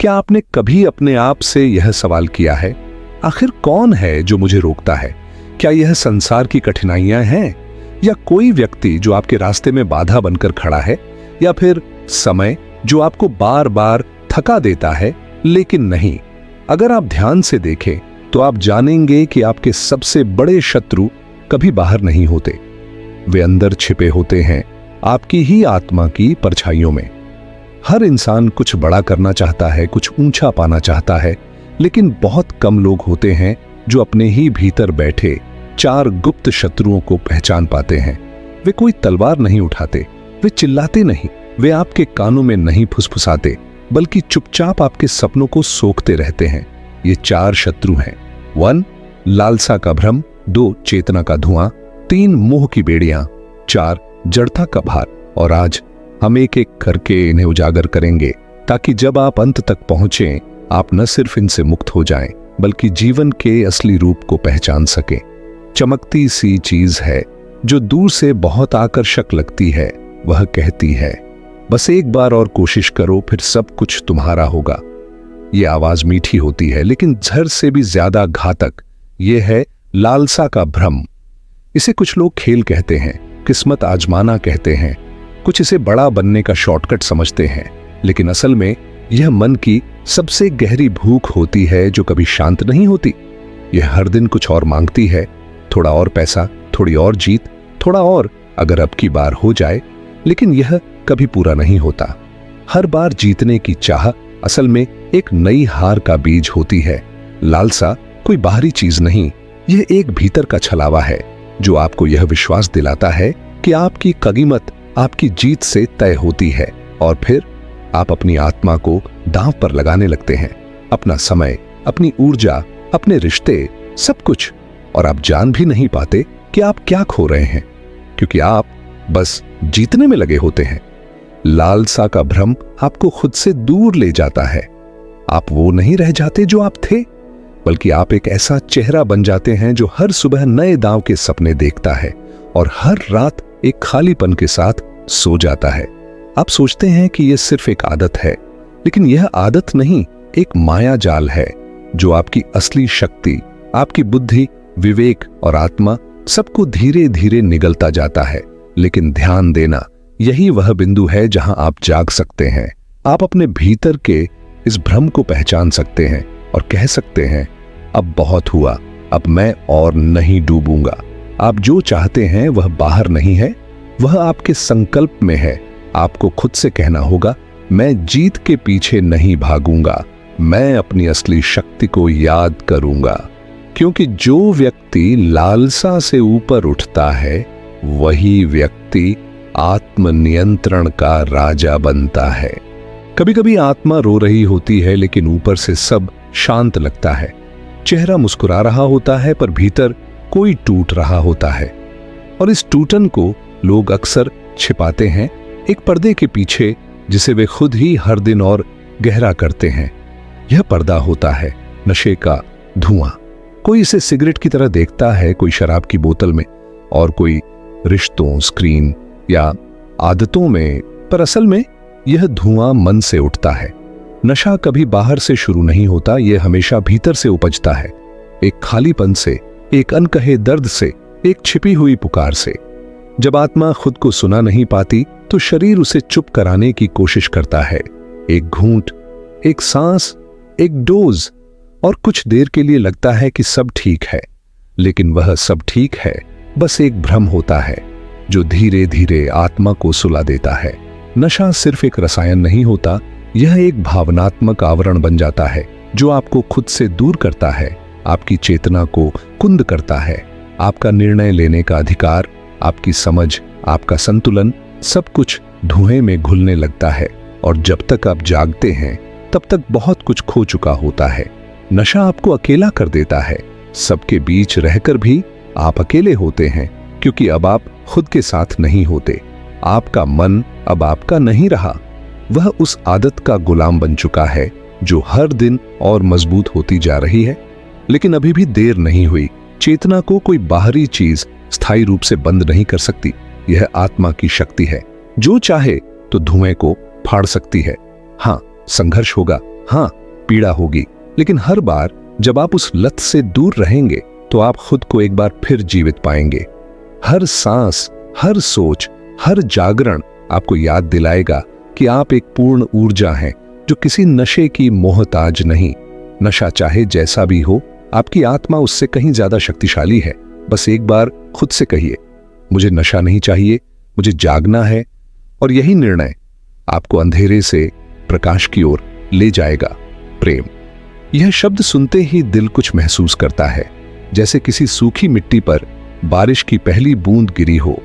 क्या आपने कभी अपने आप से यह सवाल किया है, आखिर कौन है जो मुझे रोकता है? क्या यह संसार की कठिनाइयां हैं, या कोई व्यक्ति जो आपके रास्ते में बाधा बनकर खड़ा है, या फिर समय जो आपको बार बार थका देता है? लेकिन नहीं, अगर आप ध्यान से देखें तो आप जानेंगे कि आपके सबसे बड़े शत्रु कभी बाहर नहीं होते। वे अंदर छिपे होते हैं, आपकी ही आत्मा की परछाइयों में। हर इंसान कुछ बड़ा करना चाहता है, कुछ ऊंचा पाना चाहता है, लेकिन बहुत कम लोग होते हैं जो अपने ही भीतर बैठे 4 गुप्त शत्रुओं को पहचान पाते हैं। वे कोई तलवार नहीं उठाते, वे चिल्लाते नहीं, वे आपके कानों में नहीं फुसफुसाते, बल्कि चुपचाप आपके सपनों को सोखते रहते हैं। ये 4 शत्रु हैं। 1 लालसा का भ्रम, 2 चेतना का धुआं, 3 मोह की बेड़ियां, 4 जड़ता का भार। और आज हम एक एक करके इन्हें उजागर करेंगे, ताकि जब आप अंत तक पहुंचें, आप न सिर्फ इनसे मुक्त हो जाएं, बल्कि जीवन के असली रूप को पहचान सकें। चमकती सी चीज है जो दूर से बहुत आकर्षक लगती है। वह कहती है, बस एक बार और कोशिश करो, फिर सब कुछ तुम्हारा होगा। ये आवाज मीठी होती है, लेकिन जहर से भी ज्यादा घातक। यह है लालसा का भ्रम। इसे कुछ लोग खेल कहते हैं, किस्मत आजमाना कहते हैं, कुछ इसे बड़ा बनने का शॉर्टकट समझते हैं। लेकिन असल में यह मन की सबसे गहरी भूख होती है जो कभी शांत नहीं होती। यह हर दिन कुछ और मांगती है, थोड़ा और पैसा, थोड़ी और जीत, थोड़ा और अगर अब की बार हो जाए। लेकिन यह कभी पूरा नहीं होता। हर बार जीतने की चाह असल में एक नई हार का बीज होती है। लालसा कोई बाहरी चीज नहीं, यह एक भीतर का छलावा है जो आपको यह विश्वास दिलाता है कि आपकी कीमत आपकी जीत से तय होती है। और फिर आप अपनी आत्मा को दांव पर लगाने लगते हैं, अपना समय, अपनी ऊर्जा, अपने रिश्ते, सब कुछ। और आप जान भी नहीं पाते कि आप क्या खो रहे हैं, क्योंकि आप बस जीतने में लगे होते हैं। लालसा का भ्रम आपको खुद से दूर ले जाता है। आप वो नहीं रह जाते जो आप थे, बल्कि आप एक ऐसा चेहरा बन जाते हैं जो हर सुबह नए दांव के सपने देखता है और हर रात एक खालीपन के साथ सो जाता है। आप सोचते हैं कि यह सिर्फ एक आदत है, लेकिन यह आदत नहीं, एक माया जाल है जो आपकी असली शक्ति, आपकी बुद्धि, विवेक और आत्मा सबको धीरे धीरे निगलता जाता है। लेकिन ध्यान देना, यही वह बिंदु है जहां आप जाग सकते हैं। आप अपने भीतर के इस भ्रम को पहचान सकते हैं और कह सकते हैं, अब बहुत हुआ, अब मैं और नहीं डूबूंगा। आप जो चाहते हैं वह बाहर नहीं है, वह आपके संकल्प में है। आपको खुद से कहना होगा, मैं जीत के पीछे नहीं भागूंगा, मैं अपनी असली शक्ति को याद करूंगा। क्योंकि जो व्यक्ति लालसा से ऊपर उठता है, वही व्यक्ति आत्मनियंत्रण का राजा बनता है। कभी कभी आत्मा रो रही होती है, लेकिन ऊपर से सब शांत लगता है। चेहरा मुस्कुरा रहा होता है, पर भीतर कोई टूट रहा होता है। और इस टूटन को लोग अक्सर छिपाते हैं एक पर्दे के पीछे, जिसे वे खुद ही हर दिन और गहरा करते हैं। यह पर्दा होता है नशे का धुआं। कोई इसे सिगरेट की तरह देखता है, कोई शराब की बोतल में, और कोई रिश्तों, स्क्रीन या आदतों में। पर असल में यह धुआं मन से उठता है। नशा कभी बाहर से शुरू नहीं होता, यह हमेशा भीतर से उपजता है, एक खालीपन से, एक अनकहे दर्द से, एक छिपी हुई पुकार से। जब आत्मा खुद को सुना नहीं पाती तो शरीर उसे चुप कराने की कोशिश करता है। एक घूंट, एक सांस, एक डोज, और कुछ देर के लिए लगता है कि सब ठीक है। लेकिन वह सब ठीक है बस एक भ्रम होता है जो धीरे धीरे आत्मा को सुला देता है। नशा सिर्फ एक रसायन नहीं होता, यह एक भावनात्मक आवरण बन जाता है जो आपको खुद से दूर करता है, आपकी चेतना को कुंद करता है। आपका निर्णय लेने का अधिकार, आपकी समझ, आपका संतुलन, सब कुछ धुएं में घुलने लगता है। और जब तक आप जागते हैं तब तक बहुत कुछ खो चुका होता है। नशा आपको अकेला कर देता है। सबके बीच रहकर भी आप अकेले होते हैं, क्योंकि अब आप खुद के साथ नहीं होते। आपका मन अब आपका नहीं रहा, वह उस आदत का गुलाम बन चुका है जो हर दिन और मजबूत होती जा रही है। लेकिन अभी भी देर नहीं हुई। चेतना को कोई बाहरी चीज स्थायी रूप से बंद नहीं कर सकती। यह आत्मा की शक्ति है, जो चाहे तो धुएं को फाड़ सकती है। हाँ, संघर्ष होगा, हाँ, पीड़ा होगी, लेकिन हर बार जब आप उस लत से दूर रहेंगे तो आप खुद को एक बार फिर जीवित पाएंगे। हर सांस, हर सोच, हर जागरण आपको याद दिलाएगा कि आप एक पूर्ण ऊर्जा हैं जो किसी नशे की मोहताज नहीं। नशा चाहे जैसा भी हो, आपकी आत्मा उससे कहीं ज्यादा शक्तिशाली है। बस एक बार खुद से कहिए, मुझे नशा नहीं चाहिए, मुझे जागना है, और यही निर्णय आपको अंधेरे से प्रकाश की ओर ले जाएगा। प्रेम, यह शब्द सुनते ही दिल कुछ महसूस करता है, जैसे किसी सूखी मिट्टी पर बारिश की पहली बूंद गिरी हो,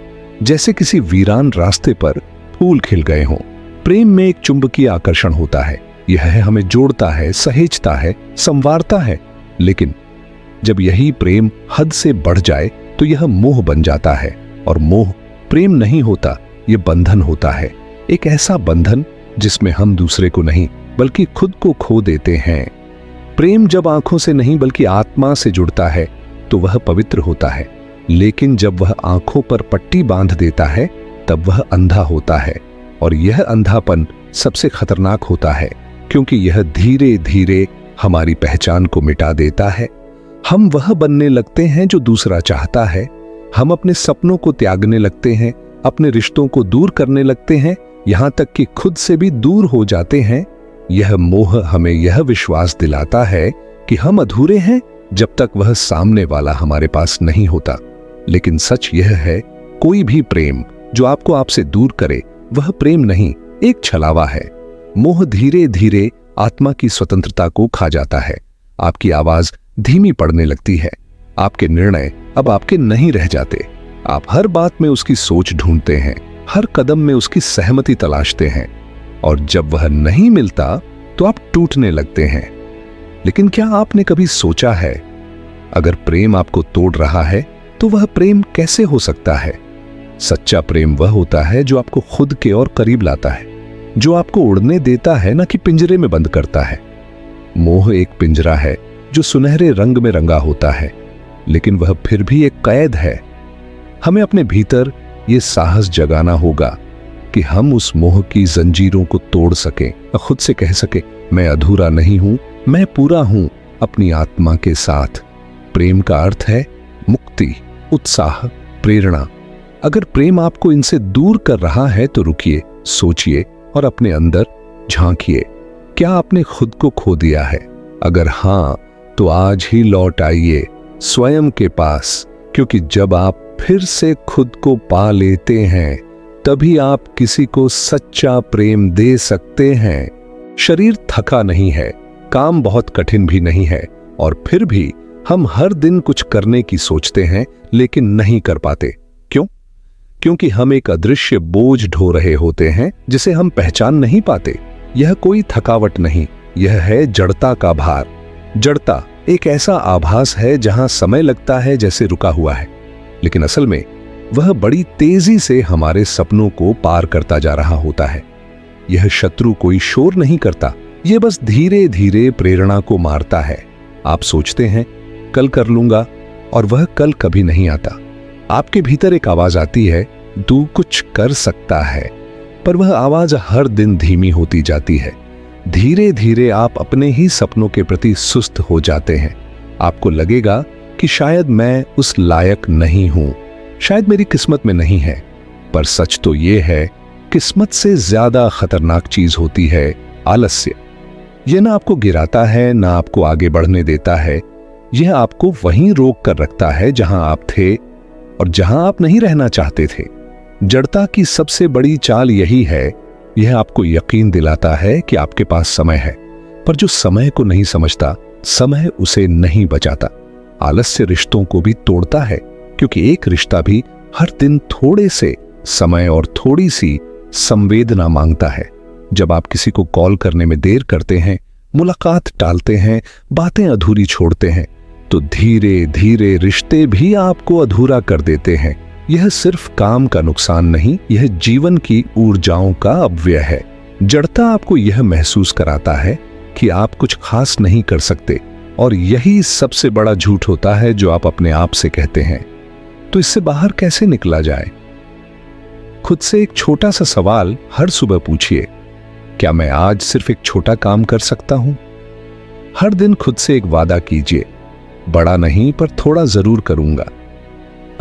जैसे किसी वीरान रास्ते पर फूल खिल गए हों। प्रेम में एक चुंबकीय आकर्षण होता है। यह हमें जोड़ता है, सहेजता है, संवारता है। लेकिन जब यही प्रेम हद से बढ़ जाए तो यह मोह बन जाता है, और मोह प्रेम नहीं होता, यह बंधन होता है। एक ऐसा बंधन जिसमें हम दूसरे को नहीं बल्कि खुद को खो देते हैं। प्रेम जब आंखों से नहीं बल्कि आत्मा से जुड़ता है तो वह पवित्र होता है, लेकिन जब वह आंखों पर पट्टी बांध देता है तब वह अंधा होता है। और यह अंधापन सबसे खतरनाक होता है, क्योंकि यह धीरे धीरे हमारी पहचान को मिटा देता है। हम वह बनने लगते हैं जो दूसरा चाहता है। हम अपने सपनों को त्यागने लगते हैं, अपने रिश्तों को दूर करने लगते हैं, यहां तक कि खुद से भी दूर हो जाते हैं। यह मोह हमें यह विश्वास दिलाता है कि हम अधूरे हैं जब तक वह सामने वाला हमारे पास नहीं होता। लेकिन सच यह है, कोई भी प्रेम जो आपको आपसे दूर करे वह प्रेम नहीं, एक छलावा है। मोह धीरे धीरे आत्मा की स्वतंत्रता को खा जाता है। आपकी आवाज धीमी पड़ने लगती है, आपके निर्णय अब आपके नहीं रह जाते। आप हर बात में उसकी सोच ढूंढते हैं, हर कदम में उसकी सहमति तलाशते हैं, और जब वह नहीं मिलता तो आप टूटने लगते हैं। लेकिन क्या आपने कभी सोचा है, अगर प्रेम आपको तोड़ रहा है तो वह प्रेम कैसे हो सकता है? सच्चा प्रेम वह होता है जो आपको खुद के और करीब लाता है, जो आपको उड़ने देता है, न कि पिंजरे में बंद करता है। मोह एक पिंजरा है जो सुनहरे रंग में रंगा होता है, लेकिन वह फिर भी एक कैद है। हमें अपने भीतर यह साहस जगाना होगा कि हम उस मोह की जंजीरों को तोड़ सकें और खुद से कह सके, मैं अधूरा नहीं हूं, मैं पूरा हूं अपनी आत्मा के साथ। प्रेम का अर्थ है मुक्ति, उत्साह, प्रेरणा। अगर प्रेम आपको इनसे दूर कर रहा है तो रुकिए, सोचिए और अपने अंदर झांकिए। क्या आपने खुद को खो दिया है? अगर हां, तो आज ही लौट आइए स्वयं के पास, क्योंकि जब आप फिर से खुद को पा लेते हैं तभी आप किसी को सच्चा प्रेम दे सकते हैं। शरीर थका नहीं है, काम बहुत कठिन भी नहीं है, और फिर भी हम हर दिन कुछ करने की सोचते हैं लेकिन नहीं कर पाते। क्यों? क्योंकि हम एक अदृश्य बोझ ढो रहे होते हैं जिसे हम पहचान नहीं पाते। यह कोई थकावट नहीं, यह है जड़ता का भार। जड़ता एक ऐसा आभास है जहां समय लगता है जैसे रुका हुआ है, लेकिन असल में वह बड़ी तेजी से हमारे सपनों को पार करता जा रहा होता है। यह शत्रु कोई शोर नहीं करता, यह बस धीरे धीरे प्रेरणा को मारता है। आप सोचते हैं कल कर लूंगा, और वह कल कभी नहीं आता। आपके भीतर एक आवाज आती है, तू कुछ कर सकता है, पर वह आवाज हर दिन धीमी होती जाती है। धीरे धीरे आप अपने ही सपनों के प्रति सुस्त हो जाते हैं। आपको लगेगा कि शायद मैं उस लायक नहीं हूं, शायद मेरी किस्मत में नहीं है। पर सच तो यह है, किस्मत से ज्यादा खतरनाक चीज होती है आलस्य। यह ना आपको गिराता है, ना आपको आगे बढ़ने देता है। यह आपको वहीं रोक कर रखता है जहां आप थे और जहां आप नहीं रहना चाहते थे। जड़ता की सबसे बड़ी चाल यही है, यह आपको यकीन दिलाता है कि आपके पास समय है, पर जो समय को नहीं समझता, समय उसे नहीं बचाता। आलस्य रिश्तों को भी तोड़ता है, क्योंकि एक रिश्ता भी हर दिन थोड़े से समय और थोड़ी सी संवेदना मांगता है। जब आप किसी को कॉल करने में देर करते हैं, मुलाकात टालते हैं, बातें अधूरी छोड़ते हैं, तो धीरे धीरे रिश्ते भी आपको अधूरा कर देते हैं। यह सिर्फ काम का नुकसान नहीं, यह जीवन की ऊर्जाओं का अपव्यय है। जड़ता आपको यह महसूस कराता है कि आप कुछ खास नहीं कर सकते, और यही सबसे बड़ा झूठ होता है जो आप अपने आप से कहते हैं। तो इससे बाहर कैसे निकला जाए? खुद से एक छोटा सा सवाल हर सुबह पूछिए, क्या मैं आज सिर्फ एक छोटा काम कर सकता हूं? हर दिन खुद से एक वादा कीजिए, बड़ा नहीं पर थोड़ा जरूर करूंगा।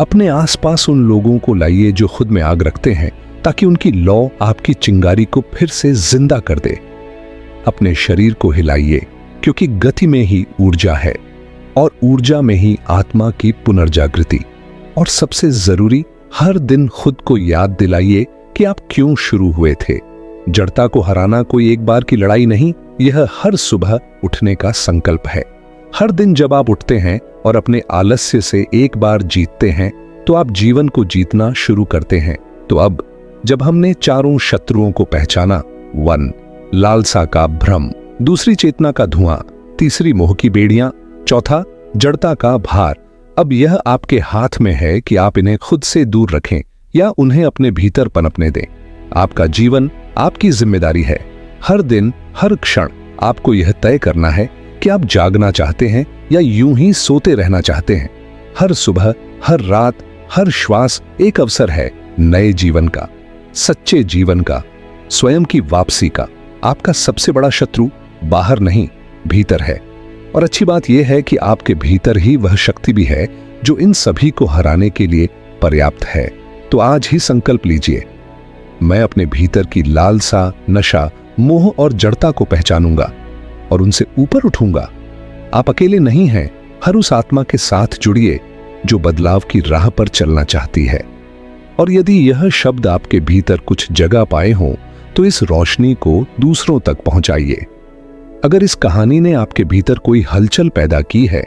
अपने आसपास उन लोगों को लाइए जो खुद में आग रखते हैं, ताकि उनकी लौ आपकी चिंगारी को फिर से जिंदा कर दे। अपने शरीर को हिलाइए, क्योंकि गति में ही ऊर्जा है और ऊर्जा में ही आत्मा की पुनर्जागृति। और सबसे जरूरी, हर दिन खुद को याद दिलाइए कि आप क्यों शुरू हुए थे। जड़ता को हराना कोई एक बार की लड़ाई नहीं, यह हर सुबह उठने का संकल्प है। हर दिन जब आप उठते हैं और अपने आलस्य से एक बार जीतते हैं, तो आप जीवन को जीतना शुरू करते हैं। तो अब जब हमने चारों शत्रुओं को पहचाना, 1 लालसा का भ्रम, दूसरी चेतना का धुआं, तीसरी मोह की बेड़ियां, चौथा जड़ता का भार, अब यह आपके हाथ में है कि आप इन्हें खुद से दूर रखें या उन्हें अपने भीतर पनपने दें। आपका जीवन आपकी जिम्मेदारी है। हर दिन, हर क्षण आपको यह तय करना है कि आप जागना चाहते हैं या यूं ही सोते रहना चाहते हैं। हर सुबह, हर रात, हर श्वास एक अवसर है नए जीवन का, सच्चे जीवन का, स्वयं की वापसी का। आपका सबसे बड़ा शत्रु बाहर नहीं, भीतर है। और अच्छी बात यह है कि आपके भीतर ही वह शक्ति भी है जो इन सभी को हराने के लिए पर्याप्त है। तो आज ही संकल्प लीजिए, मैं अपने भीतर की लालसा, नशा, मोह और जड़ता को पहचानूंगा और उनसे ऊपर उठूंगा। आप अकेले नहीं हैं, हर उस आत्मा के साथ जुड़िए जो बदलाव की राह पर चलना चाहती है। और यदि यह शब्द आपके भीतर कुछ जगह पाए हों, तो इस रोशनी को दूसरों तक पहुंचाइए। अगर इस कहानी ने आपके भीतर कोई हलचल पैदा की है,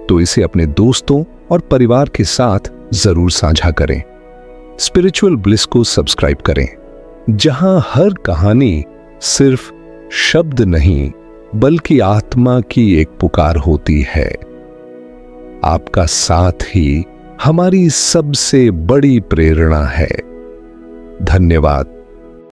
तो इसे अपने दोस्तों और परिवार के साथ जरूर साझा करें। स्पिरिचुअल ब्लिस को सब्सक्राइब करें, जहां हर कहानी सिर्फ शब्द नहीं बल्कि आत्मा की एक पुकार होती है। आपका साथ ही हमारी सबसे बड़ी प्रेरणा है। धन्यवाद।